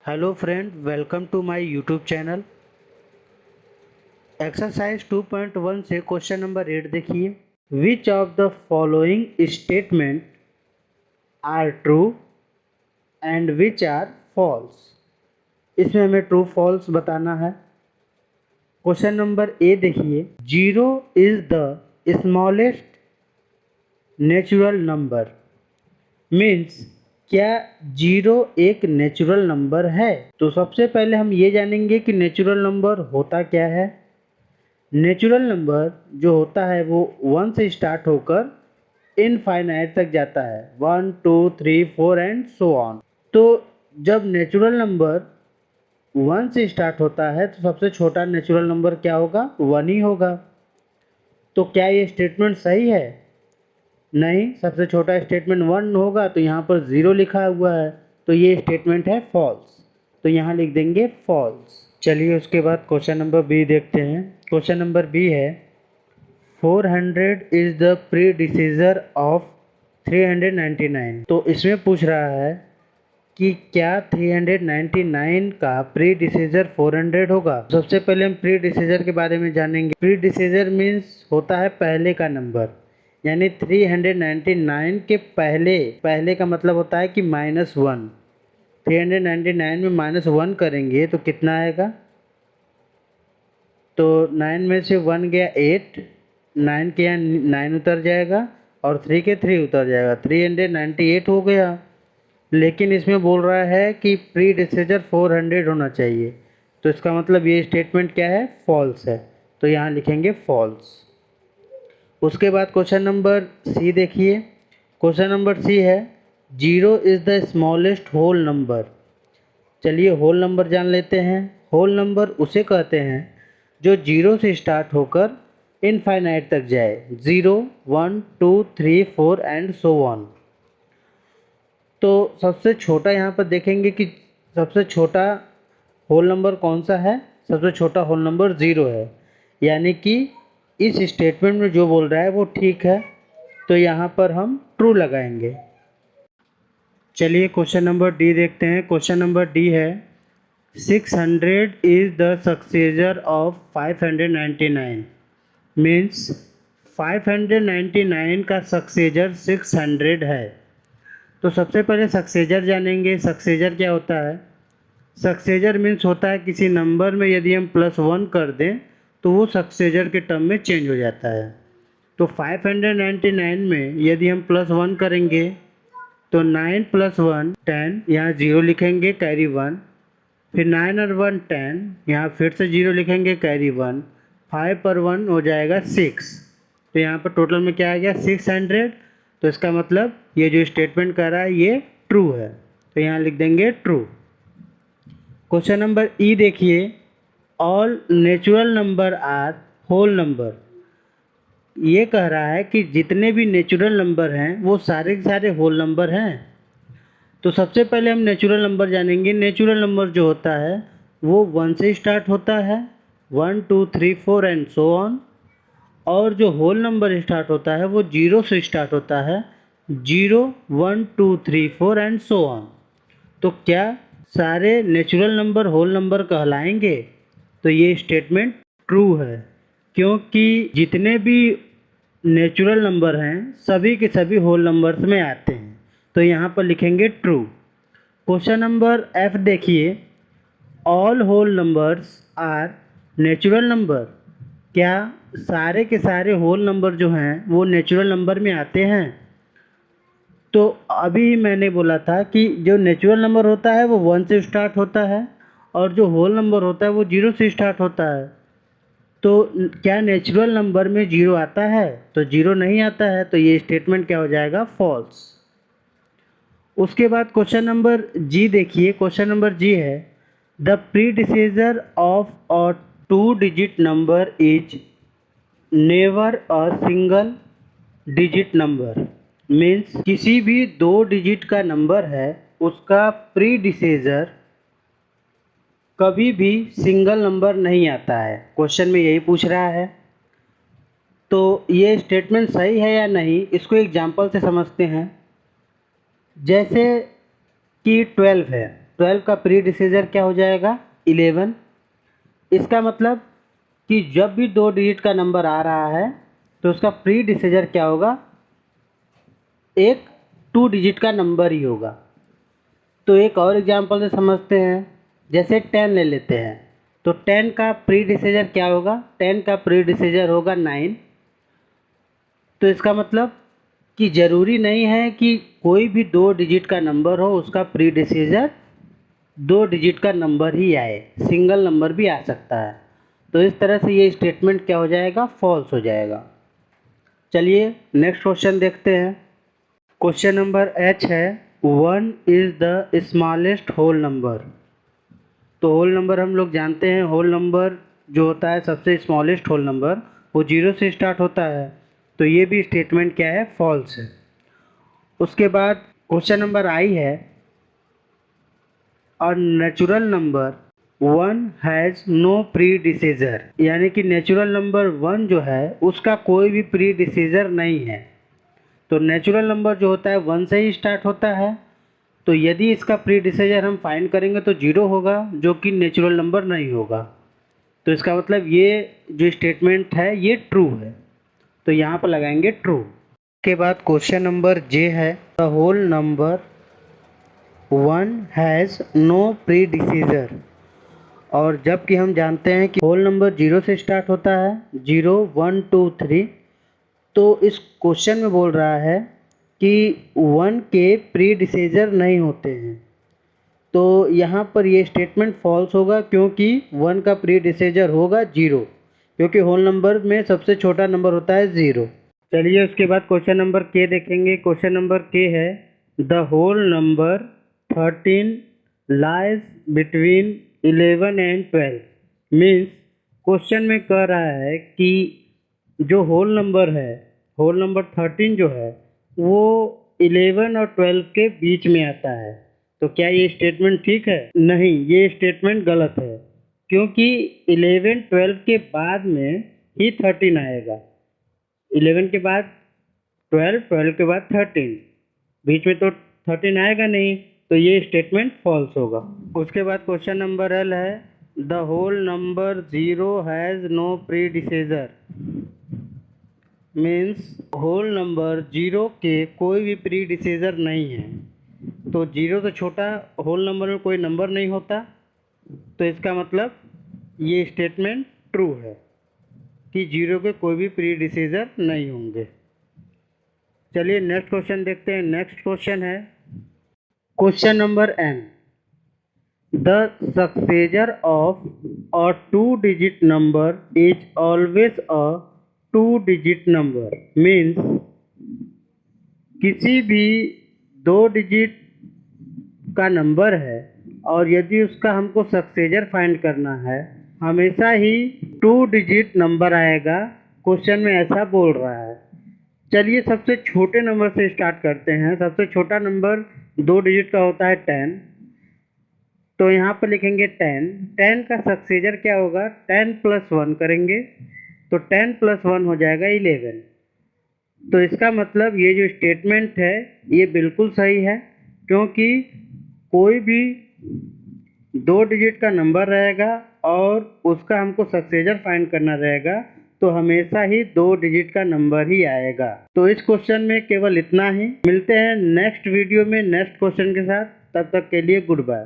Hello friend, welcome to my YouTube channel. Exercise 2.1 से question number 8 देखिए। Which of the following statement are true and which are false. इसमें हमें true false बताना है। Question number A देखिए, 0 is the smallest natural number. Means क्या 0 एक natural number है? तो सबसे पहले हम ये जानेंगे कि नेचुरल नंबर होता क्या है। नेचुरल नंबर जो होता है वो 1 से स्टार्ट होकर इनफाइनाइट तक जाता है, 1 2 3 4 एंड सो ऑन। तो जब नेचुरल नंबर 1 से स्टार्ट होता है तो सबसे छोटा नेचुरल नंबर क्या होगा? 1 ही होगा। तो क्या ये स्टेटमेंट सही है? नहीं, सबसे छोटा स्टेटमेंट 1 होगा, तो यहाँ पर 0 लिखा हुआ है, तो ये स्टेटमेंट है फॉल्स। तो यहाँ लिख देंगे फॉल्स। चलिए उसके बाद क्वेश्चन नंबर बी देखते हैं। क्वेश्चन नंबर बी है, 400 इज द प्रीडिसीजर ऑफ 399। तो इसमें पूछ रहा है कि क्या 399 का प्रीडिसीजर 400 होगा। सबसे पहले हम प्रीडिसीजर के बारे में जानेंगे। प्रीडिसीजर मीन्स होता है पहले का नंबर, यानी 399 के पहले का मतलब होता है कि -1। 399 में -1 करेंगे तो कितना आएगा? तो 9 में से 1 गया 8, 9 के यहाँ 9 उतर जाएगा और 3 के 3 उतर जाएगा, 398 हो गया। लेकिन इसमें बोल रहा है कि प्रीडिसीजर 400 होना चाहिए, तो इसका मतलब ये स्टेटमेंट क्या है? फॉल्स है। तो यहाँ लिखेंगे फॉल्स। उसके बाद क्वेश्चन नंबर सी देखिए। क्वेश्चन नंबर सी है, 0 is the smallest whole number. चलिए होल नंबर जान लेते हैं। होल नंबर उसे कहते हैं जो 0 से स्टार्ट होकर इनफाइनाइट तक जाए, 0 1 2 3 4 एंड सो ऑन। तो सबसे छोटा यहाँ पर देखेंगे कि सबसे छोटा होल नंबर कौन सा है? सबसे छोटा होल नंबर 0 है, यानी कि इस स्टेटमेंट में जो बोल रहा है वो ठीक है, तो यहाँ पर हम ट्रू लगाएंगे। चलिए क्वेश्चन नंबर डी देखते हैं। क्वेश्चन नंबर डी है, 600 is the successor of 599। Means 599 का सक्सेसर 600 है। तो सबसे पहले सक्सेसर जानेंगे। सक्सेसर क्या होता है? सक्सेसर मीन्स होता है किसी नंबर में यदि हम +1 कर दें तो वो सक्सेसर के टर्म में चेंज हो जाता है। तो 599 में यदि हम +1 करेंगे तो 9 + 1 10, यहाँ 0 लिखेंगे, कैरी 1। फिर 9 और 1 10, यहाँ फिर से 0 लिखेंगे, कैरी 1। 5 पर 1 हो जाएगा 6। तो यहाँ पर टोटल में क्या आ गया? 600। तो इसका मतलब ये जो स्टेटमेंट कर रहा है ये ट्रू है, तो यहाँ लिख देंगे ट्रू। क्वेश्चन नंबर ई देखिए, all natural number are whole number. ये कह रहा है कि जितने भी नेचुरल नंबर हैं वो सारे के सारे होल नंबर हैं। तो सबसे पहले हम नेचुरल नंबर जानेंगे। नेचुरल नंबर जो होता है वो 1 से स्टार्ट होता है, 1 2 3 4 एंड सो ऑन। और जो होल नंबर स्टार्ट होता है वो 0 से स्टार्ट होता है, 0 1 2 3 4 एंड सो ऑन। तो क्या सारे नेचुरल नंबर होल नंबर कहलाएंगे? तो ये स्टेटमेंट ट्रू है, क्योंकि जितने भी नेचुरल नंबर हैं सभी के सभी होल नंबर्स में आते हैं। तो यहाँ पर लिखेंगे ट्रू। क्वेश्चन नंबर एफ देखिए, all whole numbers are natural number. क्या सारे के सारे होल नंबर जो हैं वो नेचुरल नंबर में आते हैं? तो अभी मैंने बोला था कि जो नेचुरल नंबर होता है वो 1 से स्टार्ट होता है और जो होल नंबर होता है वो 0 से स्टार्ट होता है। तो क्या नेचुरल नंबर में 0 आता है? तो 0 नहीं आता है, तो ये स्टेटमेंट क्या हो जाएगा? फॉल्स। उसके बाद क्वेश्चन नंबर जी देखिए। क्वेश्चन नंबर जी है, the predecessor of a 2 digit number is never a single digit number. Means किसी भी 2 डिजिट का नंबर है उसका प्रीडिसीजर कभी भी सिंगल नंबर नहीं आता है। क्वेश्चन में यही पूछ रहा है, तो ये स्टेटमेंट सही है या नहीं इसको एग्जाम्पल से समझते हैं। जैसे कि 12 है, 12 का प्रीडिसेसर क्या हो जाएगा 11। इसका मतलब कि जब भी 2 डिजिट का नंबर आ रहा है तो उसका प्रीडिसेसर क्या होगा, एक 2 डिजिट का नंबर ही होगा। तो एक और एग्जांपल से समझते हैं, जैसे 10 ले लेते हैं, तो 10 का प्रीडिसेसर क्या होगा, 10 का प्रीडिसेसर होगा 9। तो इसका मतलब कि ज़रूरी नहीं है कि कोई भी 2 डिजिट का नंबर हो उसका प्रीडिसेसर 2 डिजिट का नंबर ही आए, सिंगल नंबर भी आ सकता है। तो इस तरह से ये स्टेटमेंट क्या हो जाएगा, फॉल्स हो जाएगा। चलिए नेक्स्ट क्वेश्चन देखते हैं। क्वेश्चन नंबर H है 1 is the smallest whole number. तो होल नंबर हम लोग जानते हैं, होल नंबर जो होता है सबसे स्मॉलेस्ट होल नंबर वो 0 से स्टार्ट होता है। तो ये भी स्टेटमेंट क्या है, फॉल्स है। उसके बाद क्वेश्चन नंबर I है और natural number 1 has no predecessor, यानी कि नेचुरल नंबर 1 जो है उसका कोई भी प्रीडिसेसर नहीं है। तो नेचुरल नंबर जो होता है 1 से ही स्टार्ट होता है। तो यदि इसका प्रीडिसेसर हम फाइंड करेंगे तो 0 होगा, जो कि नेचुरल नंबर नहीं होगा। तो इसका मतलब ये जो स्टेटमेंट है ये ट्रू है, तो यहाँ पर लगाएंगे ट्रू। के बाद क्वेश्चन नंबर J है the whole number 1 has no predecessor. और जबकि हम जानते हैं कि होल नंबर 0 से स्टार्ट होता है, 0 1 2 3। तो इस क्वेश्चन में बोल रहा है कि 1 के प्रीडिसेसर नहीं होते हैं। तो यहाँ पर ये स्टेटमेंट फॉल्स होगा, क्योंकि 1 का प्रीडिसेसर होगा 0, क्योंकि होल नंबर में सबसे छोटा नंबर होता है 0। चलिए उसके बाद क्वेश्चन नंबर K देखेंगे। क्वेश्चन नंबर K है the whole number 13 lies between 11 and 12। Means question में कह रहा है कि जो होल नंबर है, होल नंबर 13 जो है वो 11 और 12 के बीच में आता है। तो क्या ये स्टेटमेंट ठीक है? नहीं, ये स्टेटमेंट गलत है, क्योंकि 11 12 के बाद में ही 13 आएगा। 11 के बाद 12, 12 के बाद 13, बीच में तो 13 आएगा नहीं, तो ये स्टेटमेंट फॉल्स होगा। उसके बाद क्वेश्चन नंबर L है the whole number 0 has no predecessor. Means whole number 0 के कोई भी प्रीडिसेसर नहीं है। तो 0 से छोटा होल नंबर में कोई नंबर नहीं होता। तो इसका मतलब ये स्टेटमेंट ट्रू है कि 0 के कोई भी प्रीडिसेसर नहीं होंगे। चलिए नेक्स्ट क्वेश्चन देखते हैं। नेक्स्ट क्वेश्चन है question number M the successor of a 2 digit number is always a 2 digit number. Means किसी भी 2 डिजिट का नंबर है और यदि उसका हमको सक्सेसर फाइंड करना है, हमेशा ही 2 डिजिट नंबर आएगा। क्वेश्चन में ऐसा बोल रहा है। चलिए सबसे छोटे नंबर से स्टार्ट करते हैं। सबसे छोटा नंबर 2 डिजिट का होता है 10। तो यहाँ पर लिखेंगे 10। 10 का सक्सेसर क्या होगा, 10 + 1 करेंगे तो 10 + 1 हो जाएगा 11। तो इसका मतलब ये जो स्टेटमेंट है ये बिल्कुल सही है, क्योंकि कोई भी 2 डिजिट का नंबर रहेगा और उसका हमको सक्सेसर फाइंड करना रहेगा, तो हमेशा ही 2 डिजिट का नंबर ही आएगा। तो इस क्वेश्चन में केवल इतना ही। मिलते हैं नेक्स्ट वीडियो में नेक्स्ट क्वेश्चन के साथ। तब तक के लिए गुड बाय।